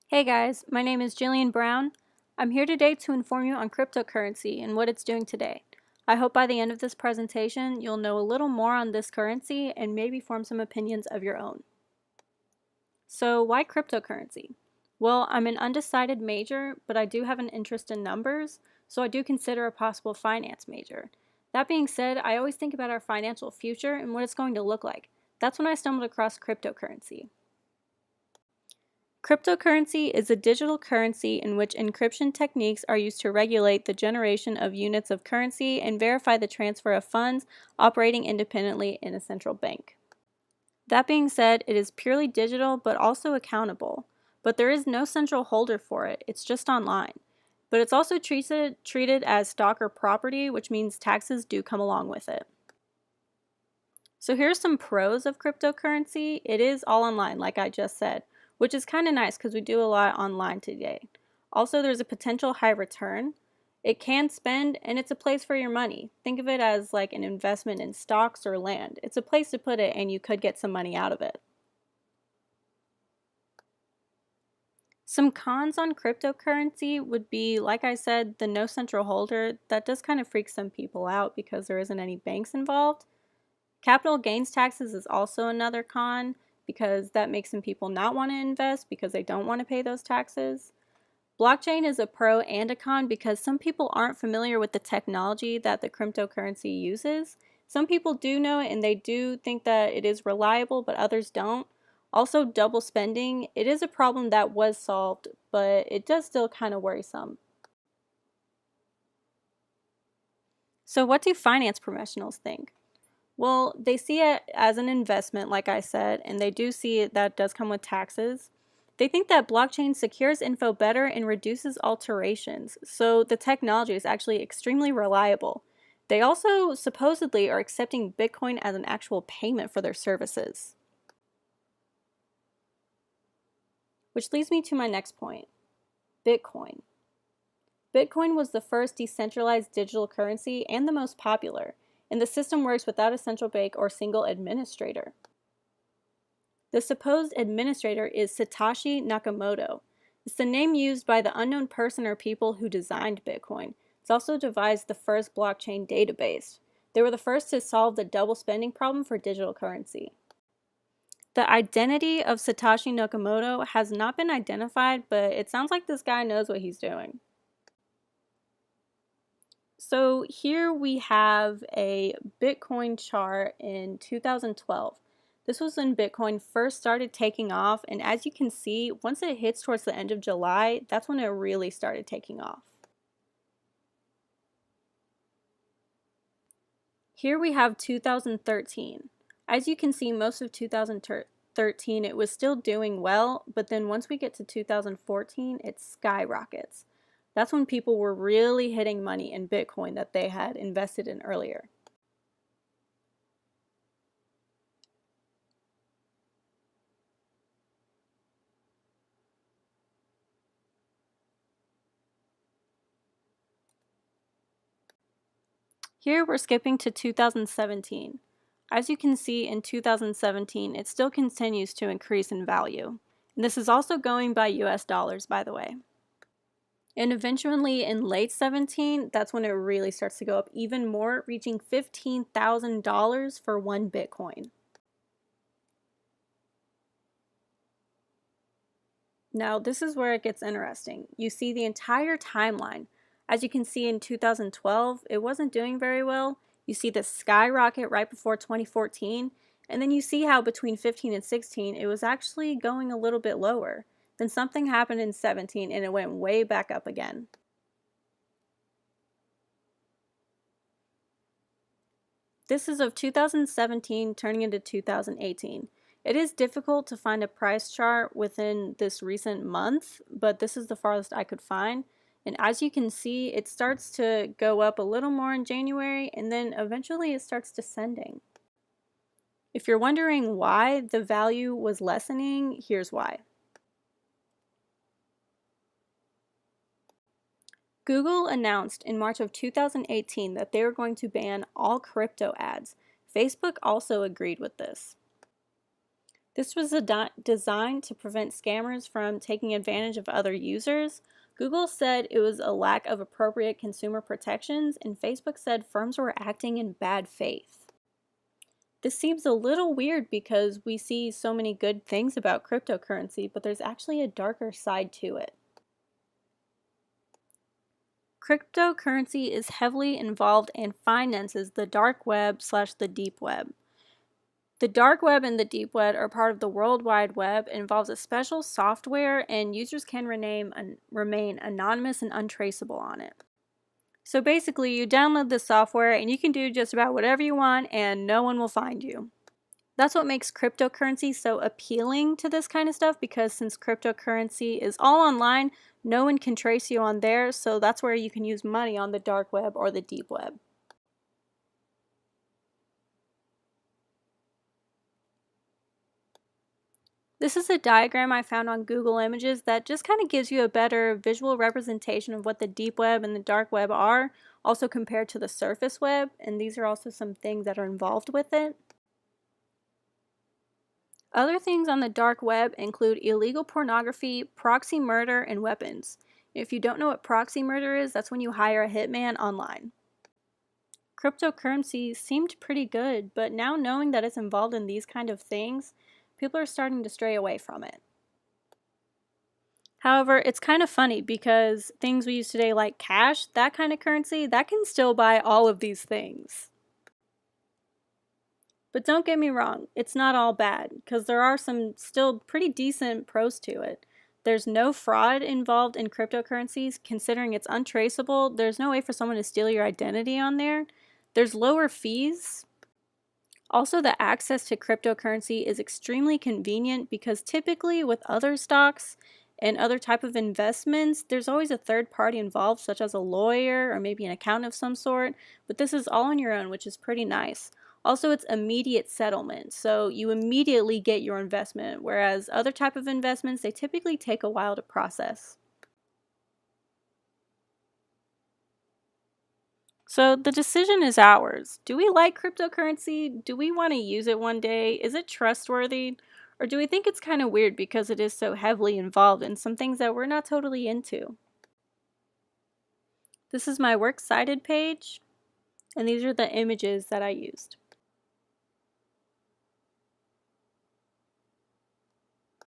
Hey guys, my name is Jillian Brown. I'm here today to inform you on cryptocurrency and what it's doing today. I hope by the end of this presentation you'll know a little more on this currency and maybe form some opinions of your own. So why cryptocurrency? Well, I'm an undecided major, but I do have an interest in numbers, so I do consider a possible finance major. That being said, I always think about our financial future and what it's going to look like. That's when I stumbled across cryptocurrency. Cryptocurrency is a digital currency in which encryption techniques are used to regulate the generation of units of currency and verify the transfer of funds operating independently in a central bank. That being said, it is purely digital but also accountable. But there is no central holder for it, it's just online. But it's also treated as stock or property, which means taxes do come along with it. So here's some pros of cryptocurrency. It is all online, like I just said, which is kind of nice because we do a lot online today. Also, there's a potential high return. It can spend, and it's a place for your money. Think of it as like an investment in stocks or land. It's a place to put it, and you could get some money out of it. Some cons on cryptocurrency would be, like I said, the no central holder. That does kind of freak some people out because there isn't any banks involved. Capital gains taxes is also another con because that makes some people not want to invest because they don't want to pay those taxes. Blockchain is a pro and a con because some people aren't familiar with the technology that the cryptocurrency uses. Some people do know it and they do think that it is reliable, but others don't. Also, double spending, it is a problem that was solved, but it does still kind of worry some. So what do finance professionals think? Well, they see it as an investment, like I said, and they do see it that does come with taxes. They think that blockchain secures info better and reduces alterations, so the technology is actually extremely reliable. They also supposedly are accepting Bitcoin as an actual payment for their services. Which leads me to my next point, Bitcoin. Bitcoin was the first decentralized digital currency and the most popular, and the system works without a central bank or single administrator. The supposed administrator is Satoshi Nakamoto. It's the name used by the unknown person or people who designed Bitcoin. It's also devised the first blockchain database. They were the first to solve the double spending problem for digital currency. The identity of Satoshi Nakamoto has not been identified, but it sounds like this guy knows what he's doing. So here we have a Bitcoin chart in 2012. This was when Bitcoin first started taking off, and as you can see, once it hits towards the end of July, that's when it really started taking off. Here we have 2013. As you can see, most of 2013 it was still doing well, but then once we get to 2014, it skyrockets. That's when people were really hitting money in Bitcoin that they had invested in earlier. Here we're skipping to 2017. As you can see in 2017, it still continues to increase in value. And this is also going by US dollars, by the way. And eventually in late 17, that's when it really starts to go up even more, reaching $15,000 for one Bitcoin. Now, this is where it gets interesting. You see the entire timeline. As you can see in 2012, it wasn't doing very well. You see the skyrocket right before 2014, and then you see how between 15 and 16, it was actually going a little bit lower. Then something happened in 17 and it went way back up again. This is of 2017 turning into 2018. It is difficult to find a price chart within this recent month, but this is the farthest I could find. And as you can see, it starts to go up a little more in January, and then eventually it starts descending. If you're wondering why the value was lessening, here's why. Google announced in March of 2018 that they were going to ban all crypto ads. Facebook also agreed with this. This was designed to prevent scammers from taking advantage of other users. Google said it was a lack of appropriate consumer protections, and Facebook said firms were acting in bad faith. This seems a little weird because we see so many good things about cryptocurrency, but there's actually a darker side to it. Cryptocurrency is heavily involved and finances the dark web / the deep web. The dark web and the deep web are part of the World Wide Web. It involves a special software, and users can remain anonymous and untraceable on it. So basically, you download this software and you can do just about whatever you want and no one will find you. That's what makes cryptocurrency so appealing to this kind of stuff, because since cryptocurrency is all online, no one can trace you on there, so that's where you can use money on the dark web or the deep web. This is a diagram I found on Google Images that just kind of gives you a better visual representation of what the deep web and the dark web are, also compared to the surface web, and these are also some things that are involved with it. Other things on the dark web include illegal pornography, proxy murder, and weapons. If you don't know what proxy murder is, that's when you hire a hitman online. Cryptocurrency seemed pretty good, but now knowing that it's involved in these kind of things, people are starting to stray away from it. However, it's kind of funny because things we use today like cash, that kind of currency, that can still buy all of these things. But don't get me wrong, it's not all bad, because there are some still pretty decent pros to it. There's no fraud involved in cryptocurrencies. Considering it's untraceable, there's no way for someone to steal your identity on there. There's lower fees. Also, the access to cryptocurrency is extremely convenient because typically with other stocks and other type of investments, there's always a third party involved, such as a lawyer or maybe an accountant of some sort, but this is all on your own, which is pretty nice. Also, it's immediate settlement, so you immediately get your investment, whereas other type of investments, they typically take a while to process. So the decision is ours. Do we like cryptocurrency? Do we want to use it one day? Is it trustworthy? Or do we think it's kind of weird because it is so heavily involved in some things that we're not totally into? This is my works cited page, and these are the images that I used.